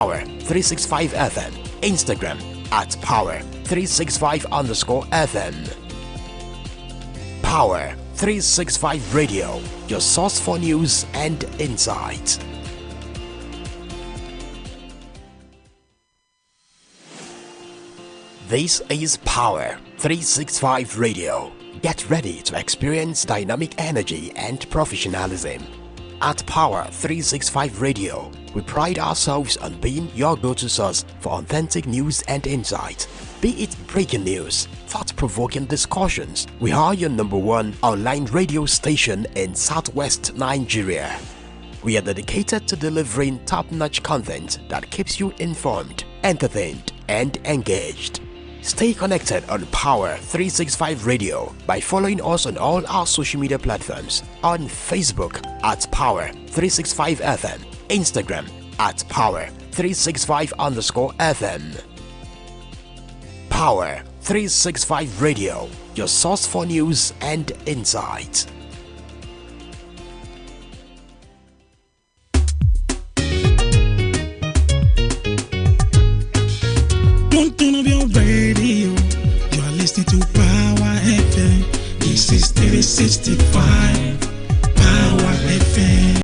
Power365 FM, Instagram at Power365_FM. Power365 Radio, your source for news and insight. This is Power365 Radio. Get ready to experience dynamic energy and professionalism. At Power365 Radio, we pride ourselves on being your go-to source for authentic news and insight. Be it breaking news, thought-provoking discussions, we are your #1 online radio station in Southwest Nigeria. We are dedicated to delivering top-notch content that keeps you informed, entertained, and engaged. Stay connected on Power365 Radio by following us on all our social media platforms, on Facebook at Power365 FM, Instagram at Power365_FM. Power365 Radio, your source for news and insight. Don't turn off your radio. You are listening to Power FM. This is 365 Power FM.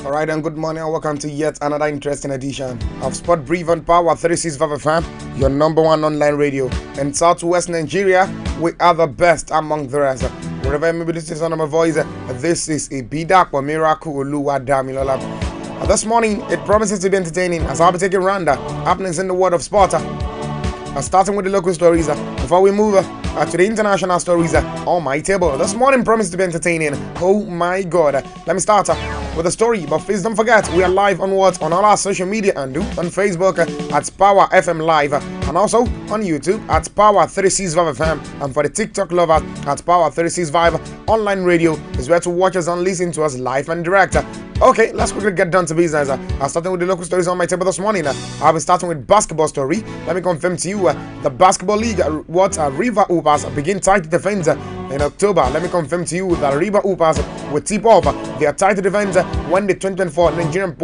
Alright, and good morning and welcome to yet another interesting edition of Sport Brief on Power 365 FM, your #1 online radio. In Southwest Nigeria, we are the best among the rest. Wherever you may be listening to my voice, this is a Bidakwa Miracle Oluwa Damilola. This morning, it promises to be entertaining as I'll be taking random happenings in the world of sport. Starting with the local stories, before we move to the international stories on my table. This morning promised to be entertaining. Oh my god. Let me start with a story, but please don't forget we are live on on all our social media and on Facebook at Power FM Live, and also on YouTube at Power 365 FM, and for the TikTok lovers at Power 365 Online Radio is where to watch us and listen to us live and direct. Okay, let's quickly get down to business. Starting with the local stories on my table this morning. I'll be starting with basketball story. Let me confirm to you the basketball league. River Hoopers begin title defense in October. Let me confirm to you that River Hoopers will tip off their title defense when the 2024 Nigerian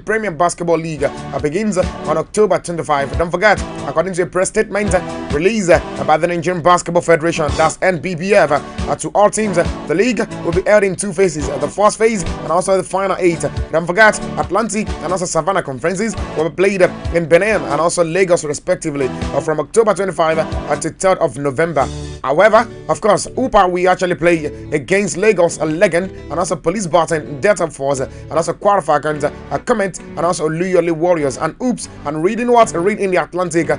Premier Basketball League begins on October 25. Don't forget, according to a press statement released by the Nigerian Basketball Federation, that's NBBF, to all teams, the league will be held in two phases. The first phase and also the final 8. Don't forget, Atlantic and also Savannah conferences will be played in Benin and also Lagos respectively from October 25 to 3rd of November. However, of course, Upa we actually play against Lagos Legend and also Police Barton, Delta Force and also Quarterfagans, Comet and also Luyole Warriors, and oops, and read in the Atlantic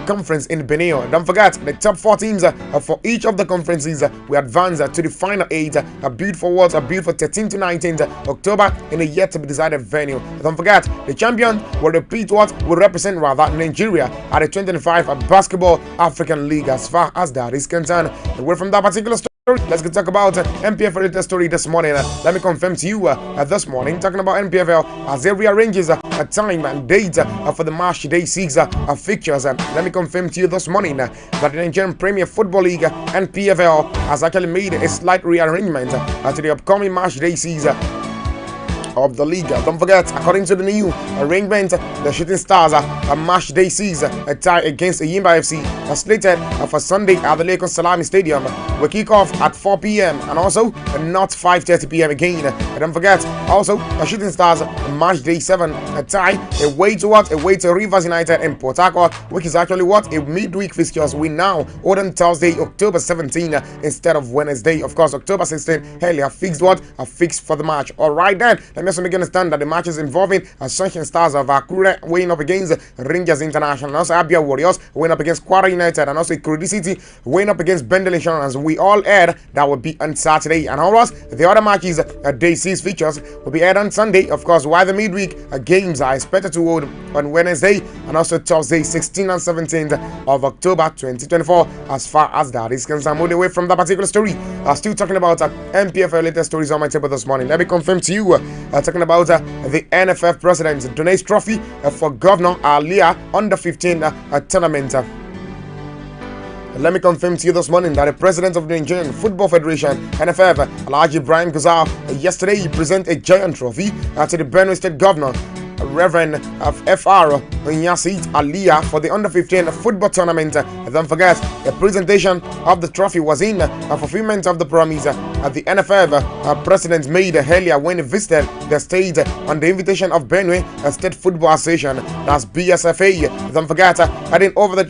conference in Benin. Don't forget, the top 4 teams for each of the conferences we advance to the final 8. A bid for 13th to 19th October in a yet to be decided venue. Don't forget, the champion will represent Nigeria at the 2025 Basketball African League as far as that is concerned. Away from that particular story, let's go talk about MPFL related story this morning. Let me confirm to you this morning, talking about MPFL as it rearranges a time and date for the March Day 6 fixtures. Let me confirm to you this morning that the Nigerian Premier Football League NPFL has actually made a slight rearrangement to the upcoming March Day 6 of the league. Don't forget, according to the new arrangement, the Shooting Stars a match day 6 a tie against Yimba FC slated for Sunday at the Lagos Salami Stadium will kick off at 4 p.m. and also not 5:30 p.m. again. Don't forget, also the Shooting Stars match day 7 a tie away to Rivers United in Port Harcourt, which is actually a midweek fixtures we now hold on Thursday, October 17 instead of Wednesday. Of course, October 16 earlier fixed fixed for the match. Alright then, let me also make you understand that the matches involving Sunshine Stars of Akure weighing up against Rangers International, and also Abia Warriors weighing up against Kwara United United and also Ikorodu City win up against Bendel Insurance. We all aired that will be on Saturday. And of course, the other matches, day 6 features, will be aired on Sunday. Of course, while the midweek games are expected to hold on Wednesday and also Thursday, 16th and 17th of October 2024. As far as that is concerned, moving away from that particular story, still talking about MPFL latest stories on my table this morning. Let me confirm to you, talking about the NFF President donates trophy for Governor Alia under 15 tournament. Let me confirm to you this morning that the President of the Nigerian Football Federation, NFF, Alhaji Ibrahim Gusau, yesterday he presented a giant trophy to the Benue State Governor, Reverend FR Nyasit Aliyah, for the under-15 football tournament. Don't forget, the presentation of the trophy was in fulfillment of the promise the NFF president made earlier when he visited the state on the invitation of Benue State Football Association, that's BSFA. Don't forget, handing over the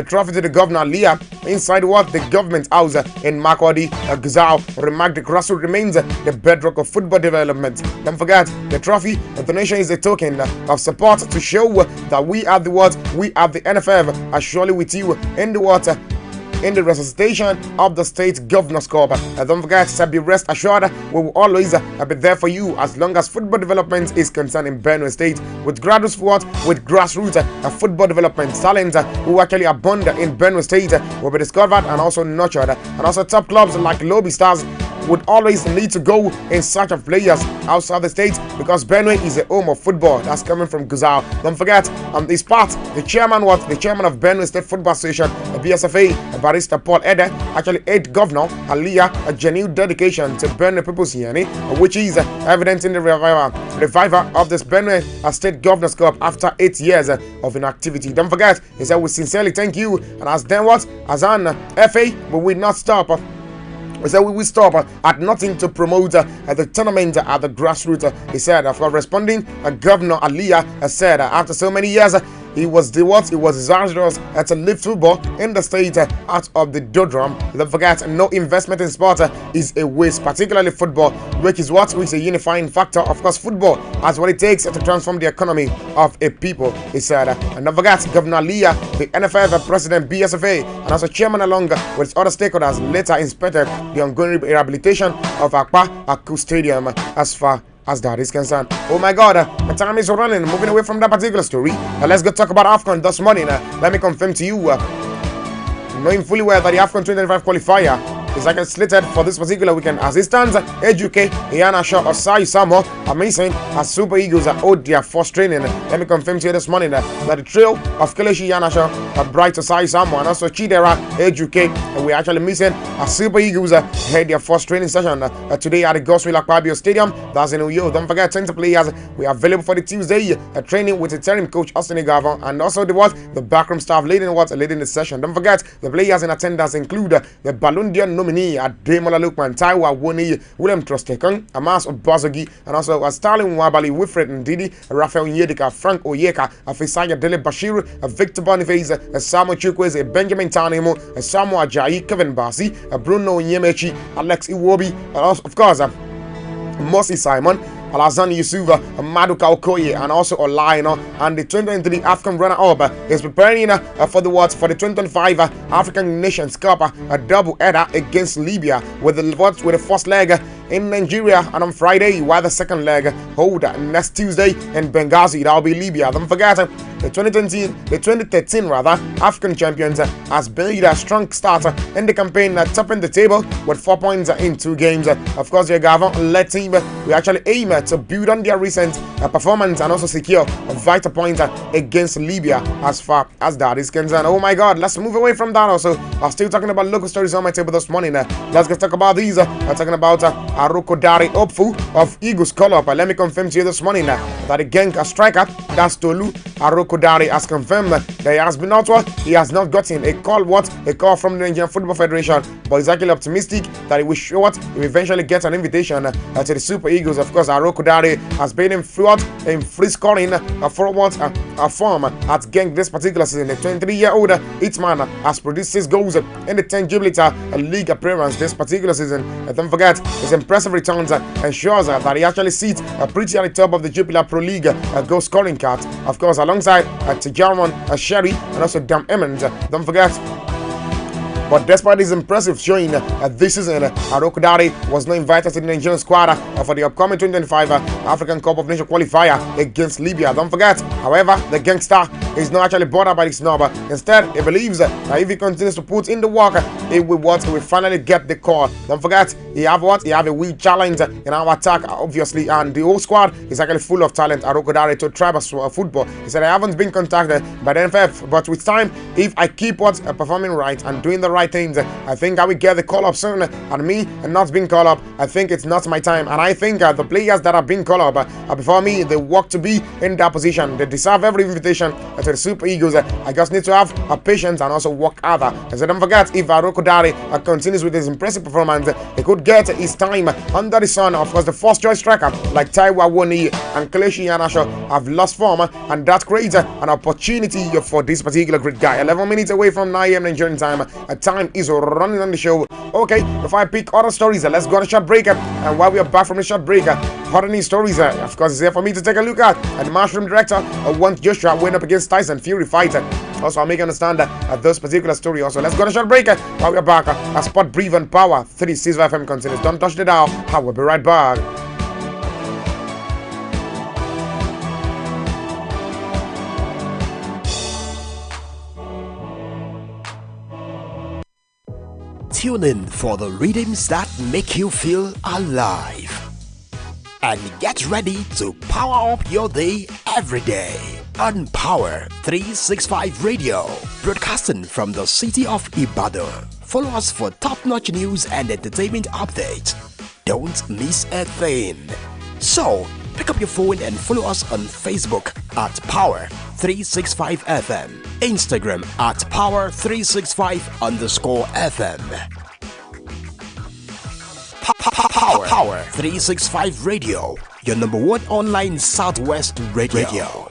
trophy to the Governor Aliyah inside the government house in Makurdi. Gusau remarked the grassroots remains the bedrock of football development. Don't forget, the trophy, the donation, is a token of support to show that we are the NFF are surely with you in the resuscitation of the state governor's corps. Don't forget to be rest assured we will always be there for you as long as football development is concerned in Benue State. With grassroots football development, talent who actually abound in Benue State will be discovered and also nurtured, and also top clubs like Lobby Stars would always need to go in search of players outside the state because Benue is the home of football. That's coming from Gusau. Don't forget, on this part, the chairman of Benue State Football Association, BSFA, Barrister Paul Ede, actually aid Governor Aliyah a genuine dedication to Benue People's Union, which is evident in the revival of this Benue State Governor's Cup after 8 years of inactivity. Don't forget, he said, we sincerely thank you, and as then what? As an FA, we will not stop. He said, we will stop at nothing to promote the tournament at the grassroots. He said, after responding, Governor Aliyah said, after so many years, he was desirous to live football in the state out of the doldrum. Don't forget, no investment in sport is a waste, particularly football, which is a unifying factor. Of course, football has what it takes to transform the economy of a people, he said. And don't forget, Governor Aliyah, the NFF President, BSFA, and also chairman along with other stakeholders, later inspected the ongoing rehabilitation of Aku Stadium as far as that is concerned. Oh my God, the time is running. Moving away from that particular story, let's go talk about AFCON this morning. Let me confirm to you, knowing fully well that the AFCON 2025 qualifier is like slated for this particular weekend. As it stands, Ejuke, Iana Shaw, Osai Samo, Amazing, as Super Eagles owed their first training. Let me confirm to you this morning that the trio of Kelechi Iana Shaw, Bright Osai Samo, and also Chidera Ejuke, and we're actually missing as Super Eagles had their first training session today at the Goswell Akpabio Stadium. That's in Uyo. Don't forget, 20 players we are available for the Tuesday training with interim coach Austin Igavo, and also the backroom staff leading the session. Don't forget, the players in attendance include the Balundian nominee Ademola Lukman, Taiwa Woni, William Trostekong, Amas Obazogi, and also Stalin Wabali, Wilfred Ndidi, Rafael Nyedika, Frank Oyeka, Afisaya Dele Bashir, Victor Boniface, Samuel Chukwueze, Benjamin Tanemo, Samuel Ajayi, Kevin Basi, Bruno Nyemechi, Alex Iwobi, and also, of course, Mosi Simon, Alazan Yusufa, Maduka Okoye, and also Olaino. And the 2023 African runner-up is preparing for the 2025 African Nations Cup, a double header against Libya with the first leg in Nigeria and on Friday, while the second leg hold next Tuesday in Benghazi. That will be Libya. Don't forget, the 2013 African champions has made a strong start in the campaign, topping the table with 4 points in 2 games. Of course, the Gavon-led team we actually aim to build on their recent performance and also secure a vital point against Libya as far as that is concerned. Oh my God, let's move away from that also. I'm still talking about local stories on my table this morning. Let's get talk about these. I'm talking about Arokodare Opfu of Eagles call-up. Let me confirm to you this morning that the gang striker, that's Tolu Arokodare, has confirmed that he has been out. He has not gotten a call from the Nigerian Football Federation, but he's actually optimistic that he will show he will eventually get an invitation to the Super Eagles. Of course, Arokodare has been in free scoring form at Genk this particular season. The 23-year-old Hitman has produced 6 goals in the 10 Gibraltar League appearance this particular season. And don't forget, his impressive returns ensures that he actually sits pretty at the top of the Jupiler Pro League goal scoring card. Of course, alongside Tijaron Sherry and also Dam Emmons. Don't forget. But despite his impressive showing this season, Arokodare was not invited to the Nigerian squad for the upcoming 2025 African Cup of Nations qualifier against Libya. Don't forget, however, the gangster is not actually bothered by this number. Instead, he believes that if he continues to put in the work, he will finally get the call. Don't forget, he have a weak challenge in our attack, obviously, and the whole squad is actually full of talent. Arokodare to tribal football. He said, I haven't been contacted by the NFF, but with time, if I keep performing right and doing the right things, I think I will get the call up soon. And me not being called up, I think it's not my time. And I think the players that have been called up before me, they work to be in that position. They deserve every invitation to the Super Eagles. I just need to have patience and also work harder. And so don't forget, if Arokodare continues with his impressive performance, he could get his time under the sun. Of course, the first choice striker like Taiwa Woni and Kelechi Iheanacho have lost form, and that creates an opportunity for this particular great guy. 11 minutes away from 9 a.m. Nigerian time. Time is running on the show. Okay, before I pick other stories, let's go on a short break. And while we are back from the short break, other news stories, of course, is here for me to take a look at. And the Mushroom director wants Joshua win up against Tyson Fury fight. Also, I'll make you understand those particular story. Also, let's go on a short break. While we are back, Sport Brief and Power 365 FM continues. Don't touch the dial. I will be right back. Tune in for the rhythms that make you feel alive. And get ready to power up your day every day on Power 365 Radio, broadcasting from the city of Ibadan. Follow us for top-notch news and entertainment updates. Don't miss a thing. So, pick up your phone and follow us on Facebook at Power 365 FM, Instagram at Power365_FM. Power 365 Radio, your number one online Southwest radio.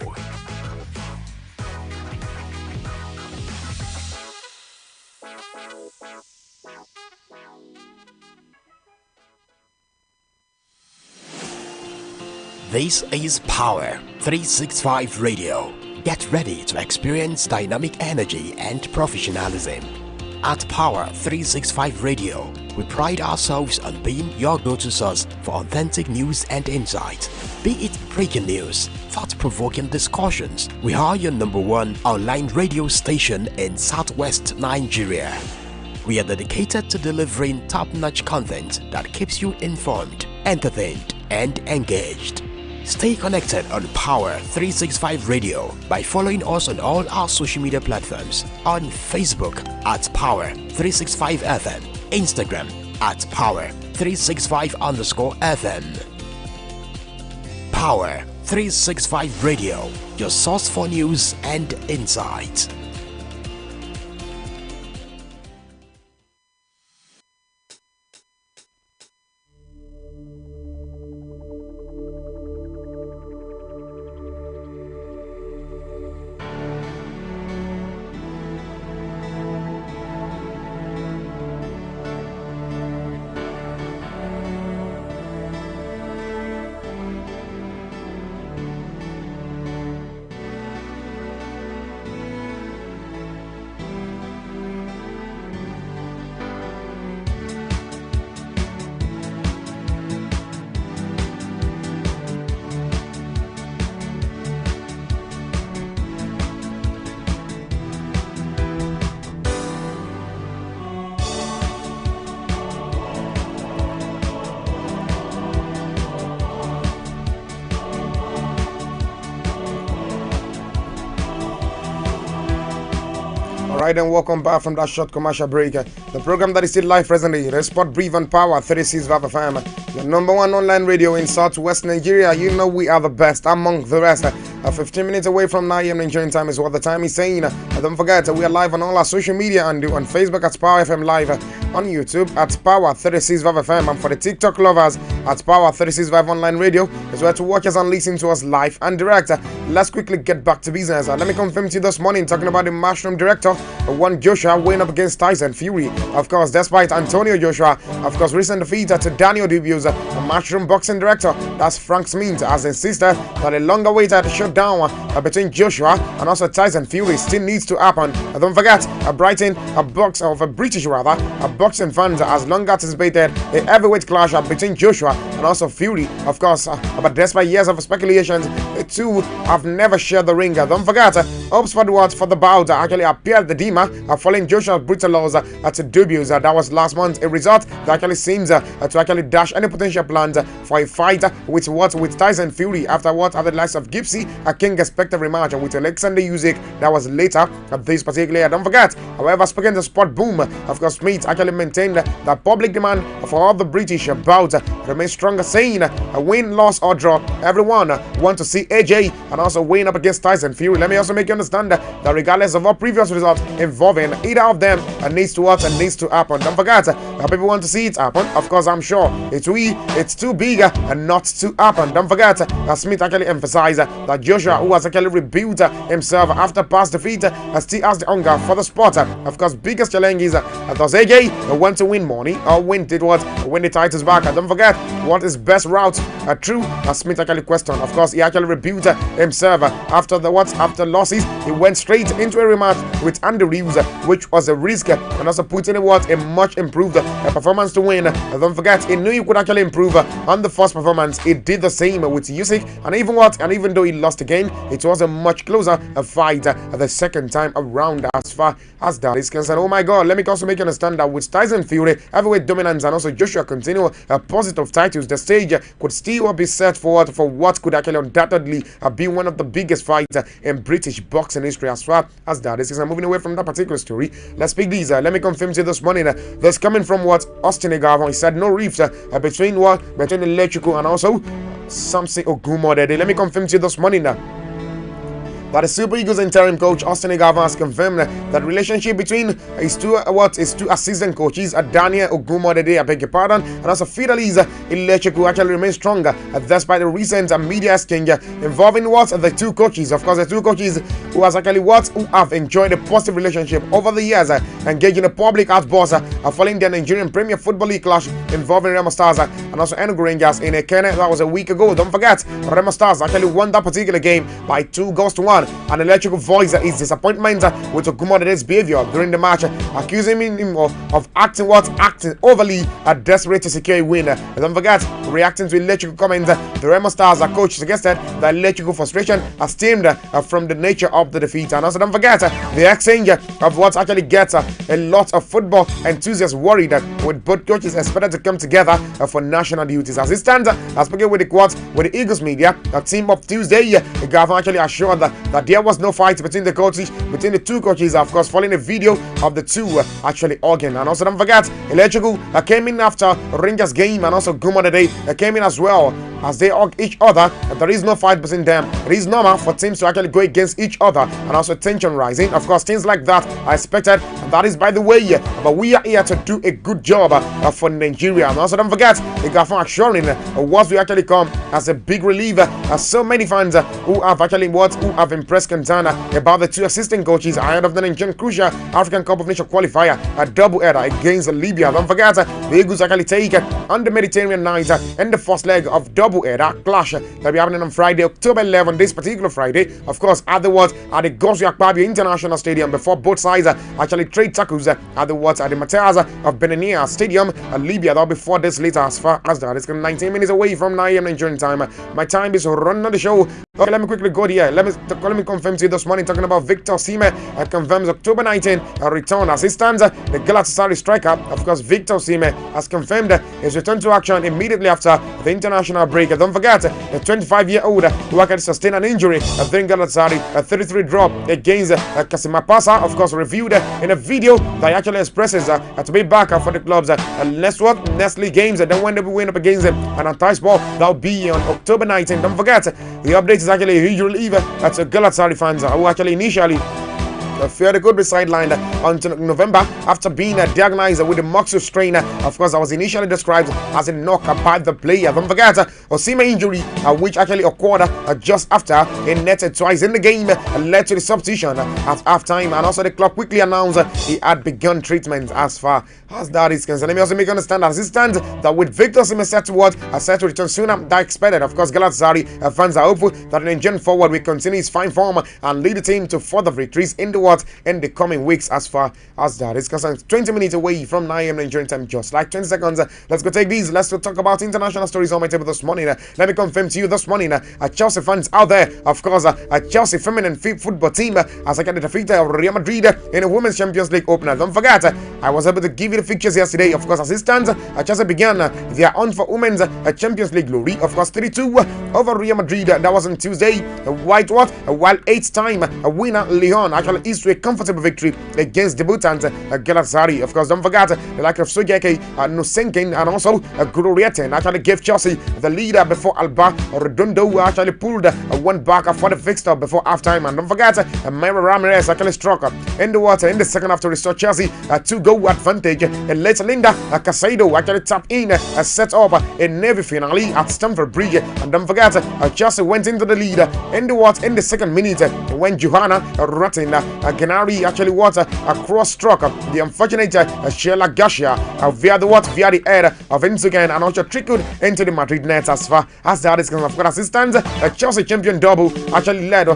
This is Power 365 Radio. Get ready to experience dynamic energy and professionalism. At Power 365 Radio, we pride ourselves on being your go-to source for authentic news and insight. Be it breaking news, thought-provoking discussions, we are your number one online radio station in Southwest Nigeria. We are dedicated to delivering top-notch content that keeps you informed, entertained, and engaged. Stay connected on Power 365 Radio by following us on all our social media platforms. On Facebook at Power 365 FM, Instagram at Power 365_FM. Power 365 Radio, your source for news and insight. Alright, and welcome back from that short commercial break. The program that is still live presently, the Sport Brief and Power 365 FM, the number one online radio in Southwest Nigeria. You know we are the best among the rest. 15 minutes away from 9 a.m. Nigerian time is what the time is saying. Don't forget, we are live on all our social media and on Facebook at Power FM Live, on YouTube at Power365 FM, and for the TikTok lovers at Power365 Online Radio is where to watch us and listen to us live and direct. Let's quickly get back to business. Let me confirm to you this morning, talking about the Mushroom Director, one Joshua weighing up against Tyson Fury. Of course, despite Antonio Joshua, of course, recent defeat to Daniel Dubious, the Mushroom Boxing Director, that's Frank Smith, has insisted that a longer awaited showdown between Joshua and also Tyson Fury still needs to happen. Don't forget, Brighton, a British boxing fans has long anticipated a heavyweight clash between Joshua and also Fury. Of course, but despite years of speculations, the two have never shared the ring. Don't forget, hopes for the bout actually appeared the Dima following Joshua's brutal loss to Dubious. That was last month, a result that actually seems to actually dash any potential plans for a fight with Tyson Fury after the likes of Gipsy, a King expected rematch with Alexander Usyk. That was later this particular year. Don't forget, however, speaking to Sport Boom, of course, Smith actually maintained that public demand for all the British bout remains stronger, saying a win, loss or draw, everyone want to see AJ and also weighing up against Tyson Fury. Let me also make you understand that regardless of our previous results involving either of them, needs to happen. Don't forget, people want to see it happen. Of course, I'm sure it's too big and not to happen. Don't forget that Smith actually emphasized that Joshua, who has actually rebuilt himself after past defeat, still has the hunger for the sport. Of course, biggest challenge is does AJ want to win money or win the titles back? Don't forget what is best route through. Smith actually questioned. Of course, he actually rebuilt himself after losses. He went straight into a rematch with Andy Reeves, which was a risk, and also put in a much improved performance to win. Don't forget, he knew he could actually improve on the first performance. He did the same with Usyk, and even though he lost again, it was a much closer fight the second time around as far as that is concerned. Oh my God, let me also make you understand that with Tyson Fury, heavyweight dominance, and also Joshua continue positive titles, the stage could still be set forward for what could actually undoubtedly be one of the biggest fights in British boxing history as far as that is concerned. Moving away from that particular story, let's pick these. Let me confirm to you this morning, this coming from Austin Agavon. He said no rift between Electrical and also something Ogumodede. Let me confirm to you this morning that the Super Eagles interim coach Austin Agavon has confirmed that the relationship between his two assistant coaches, Daniel Ogumodede, I beg your pardon, and also Fidelis Electrical actually remains stronger despite the recent media exchange involving the two coaches. Of course, the two coaches who have enjoyed a positive relationship over the years, engaging a public outburst following their Nigerian Premier Football League clash involving Remo Stars and also Enugu Rangers in a Kenya. That was a week ago. Don't forget, Remo Stars actually won that particular game by 2-1. And Electrical voiced his disappointment with Ogumodede's behavior during the match, accusing him of acting overly desperate to secure a win. Don't forget, reacting to Electrical comments, the Remo Stars coach suggested that Electrical frustration stemmed from the nature of the defeat. And also don't forget, the exchange of what actually gets a lot of football enthusiasts worried with both coaches expected to come together for national duties. As it stands, speaking with the Eagles media, a team up Tuesday, Gavin actually assured that there was no fight between the two coaches, of course, following a video of the two actually arguing. And also don't forget, Electrical came in after Rangers game, and also Gumodede came in as well, as they hug each other. There is no fight between them. It is normal for teams to actually go against each other, and also tension rising. Of course, things like that are expected, and that is by the way, but we are here to do a good job for Nigeria. And also don't forget, the Gafan assuring what we actually come as a big relief, as so many fans who have impressed concern about the two assistant coaches ahead of the Nigerian crucial African Cup of Nations qualifier, a double header against Libya. Don't forget, the Eagles actually take on the Mediterranean night in the first leg of double header clash that will be happening on Friday, October 11, this particular Friday. Of course, at the the Gosu Akpabio International Stadium, before both sides actually trade tackles at the Mataz of Benania Stadium, Libya. That'll be 4 days later as far as that. It's 19 minutes away from 9 a.m. Nigerian time. My time is running on the show. Okay, let me quickly go here. Let me confirm to you this morning, talking about Victor Osimhen confirms October 19 a return as he stands. The Galatasaray striker, of course, Victor Osimhen has confirmed his return to action immediately after the international break. Don't forget, the 25-year-old who actually sustained an injury during Galatasaray, a 33 drop against Kasimapasa, of course, reviewed in a video that actually expresses to be back for the club's next league games. Then when they will win up against an Antisport, that'll be on October 19. Don't forget, the update is actually a huge relief to Galatasaray fans who actually initially feared a good be sidelined until November after being diagnosed with a muscle strain. Of course, that was initially described as a knock by the player. Don't forget, Osupa injury, which actually occurred just after he netted twice in the game, led to the substitution at halftime, and also the club quickly announced he had begun treatment. As far as that is concerned, let me also make you understand as it stands that with Victor Osimhen set to return sooner than expected. Of course, Galatasaray fans are hopeful that the Nigerian forward will continue his fine form and lead the team to further victories in the in the coming weeks. As far as that is concerned, 20 minutes away from 9 a.m. Nigerian time, just like 20 seconds. Let's go take these. Let's go talk about international stories on my table this morning. Let me confirm to you this morning, Chelsea fans out there, of course, a Chelsea feminine football team as I get the defeat of Real Madrid in a Women's Champions League opener. Don't forget, I was able to give you the fixtures yesterday. Of course, as it stands, Chelsea began their hunt for Women's Champions League glory. Of course, 3-2 over Real Madrid. That was on Tuesday. While 8th-time winner Lyon actually is to a comfortable victory against debutant Galatasaray. Of course, don't forget the like of Sojeke, Nusenkin, and also Gururieten actually gave Chelsea the leader before Alba Redondo actually pulled one back for the fixture before halftime. And don't forget, Mayra Ramirez actually struck in the water in the second half to restore Chelsea a 2-goal advantage. And later, Linda Casado actually tapped in, set up a Navy finale at Stamford Bridge. And don't forget, Chelsea went into the lead in the second minute when Johanna Rotten Gennari actually a cross-struck the unfortunate Sheila Garcia via the head of Insugan and also trickled into the Madrid net. As far as that is concerned, for assistance, Chelsea champion double actually led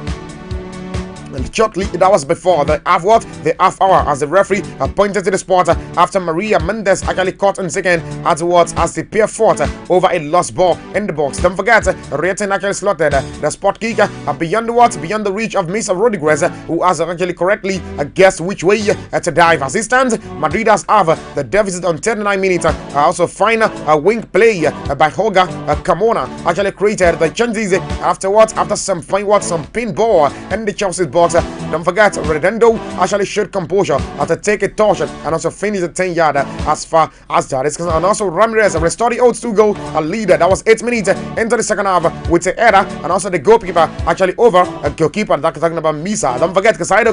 shortly. That was before the half hour as the referee pointed to the spot after Maria Mendes actually caught in second afterwards as the pair fought over a lost ball in the box. Don't forget, Reten actually slotted the spot kick beyond the reach of Misa Rodriguez, who has actually correctly guessed which way to dive. As it stands, Madrid has have the deficit on 39 minutes. Also find a wing play by Holga Carmona actually created the chances after some pinball in the Chelsea box. Don't forget, Redondo actually showed composure to take a touch and also finish the 10-yard as far as that is concerned. And also Ramirez restored the Oats 2-goal leader. That was 8 minutes into the second half with the error and also the goalkeeper actually over a goalkeeper. That's talking about Misa. Don't forget, Casado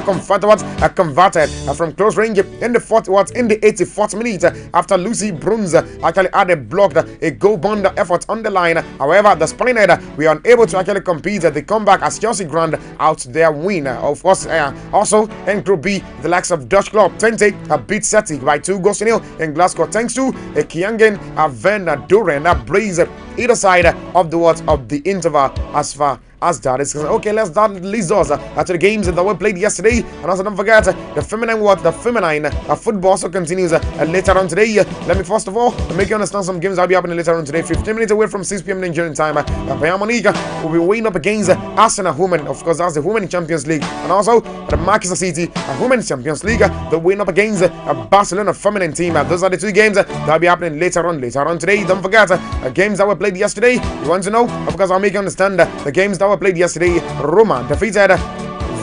converted from close range in the 84th minute after Lucy Bruns actually had blocked a goal bond effort on the line. However, the Spaniard were unable to actually compete. They come back as Chelsea ground out their win. Of course, also in Group B, the likes of Dutch club Twente beat Celtic by 2-0 in Glasgow thanks to a Kiangen Van Doren brace either side of the interval. As far as that is concerned. Okay, let's start list us to the games that were played yesterday. And also don't forget the feminine football also continues later on today. Let me first of all make you understand some games that will be happening later on today. 15 minutes away from 6 p.m. Nigerian time, Bayern Munich will be weighing up against Arsenal Women. Of course, that's the Women Champions League. And also the Manchester City Women's Champions League, they're weighing up against Barcelona feminine team. Those are the two games that will be happening later on today. Don't forget games that were played yesterday. You want to know? Of course, I'll make you understand the games that were played yesterday. Roma defeated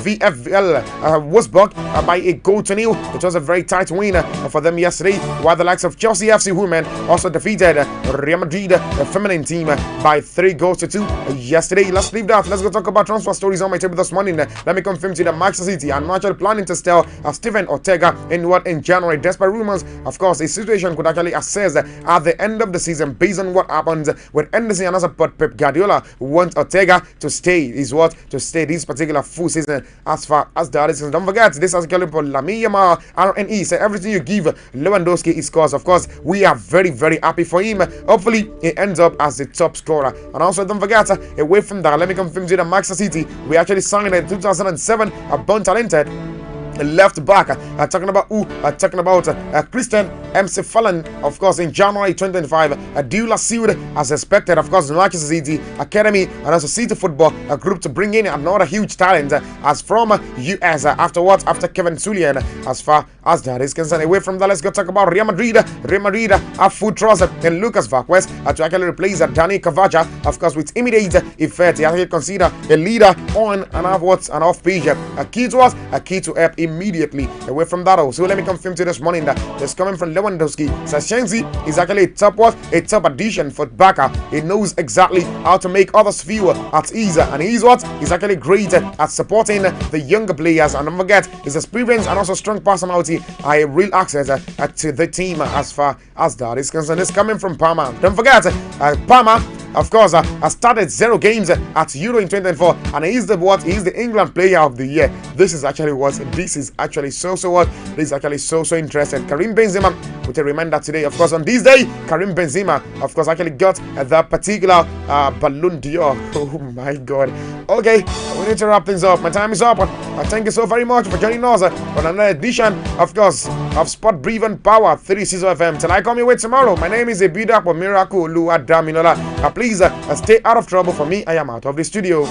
VfL Wolfsburg by a goal to nil. It was a very tight win for them yesterday, while the likes of Chelsea FC women also defeated Real Madrid feminine team by 3-2 yesterday. Let's leave that. Let's go talk about transfer stories on my table this morning. Let me confirm to you that Manchester City are actually planning to sell Steven Ortega in January. Despite rumors, of course, a situation could actually assess at the end of the season based on what happens with Anderson and also Pep Guardiola wants Ortega to stay. To stay this particular full season. As far as that is concerned, don't forget this is calling for Lamine Yamal. RNE said everything you give Lewandowski is scores. Of course, we are very, very happy for him. Hopefully, he ends up as the top scorer. And also, don't forget, away from that, let me confirm to you that Manchester City, we actually signed in 2007 a born talented left back. Talking about Christian MC Fallon, of course, in January 2025. A deal is sealed as expected. Of course, Manchester City Academy and also City Football a group to bring in another huge talent as from US after Kevin Sullivan. As far as that is concerned, away from that, let's go talk about Real Madrid. Real Madrid have full trust in Lucas Vazquez to actually replace Dani Cavaja, of course, with immediate effect. He actually consider a leader on and off pitch. A key to help immediately away from that. So let me confirm to this morning that that's coming from Lewandowski. Sashenzi is actually a top addition for Barca. He knows exactly how to make others feel at ease, and he's actually great at supporting the younger players. And don't forget, his experience and also strong personality are a real access to the team as far as that is concerned. It's coming from Parma. Don't forget, Parma, of course, has started 0 games at Euro in 2024, and he's the England Player of the Year. This is actually so interesting. Karim Benzema with a reminder today, of course, on this day, Karim Benzema, of course, actually got that particular Ballon d'Or. Oh my God. Okay, we need to wrap things up. My time is up. Thank you so very much for joining us on another edition, of course, of Sport Brief and Power 365 FM. Till I come your way tomorrow, my name is Ebida for Miracle Luadaminola. Please stay out of trouble for me. I am out of the studio.